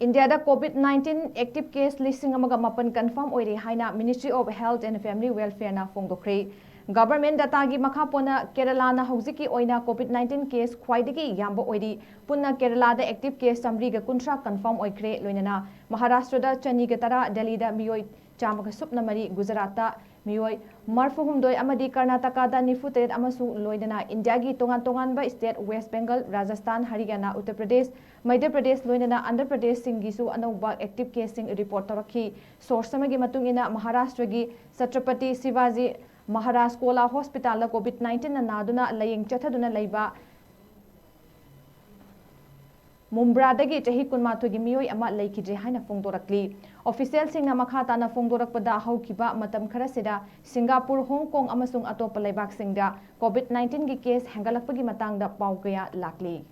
India da COVID-19 active case Lising Amaga Mapan confirm Oire HAINA Ministry of Health and Family Welfare na FONGDOKHRE. Government data gi makha pona Kerala na haujiki oina COVID-19 case khwaidagi yamba oiri punna Kerala da active case samri ga kuntra confirm oikhre loinana Maharashtra da chani ga tara Delhi da Meeoi Amana Lekhidre mari Gujarat da Meeoi Marfuhumdoi amadi Karnataka da Nifutet amasu loinana India gi tongan ba state West Bengal Rajasthan Haryana Uttar Pradesh Madhya Pradesh loinana Andhra Pradesh singisu anauba active case sing report tarakhi source samagi matungina Maharashtra gi Chhatrapati Shivaji Maharaj Kola Hospital la COVID-19 na naduna laying chathaduna laiba Mumbrada-gi chahi kunmathogi Meeoi Amana Leikhidre haina phongdorakli. Official singna makha tana phongdorakpada haukiba matam khara sida Singapore, Hong Kong amasung atopa laibak singda COVID-19 gi case hengalakpagi matangda pau kaya lakli.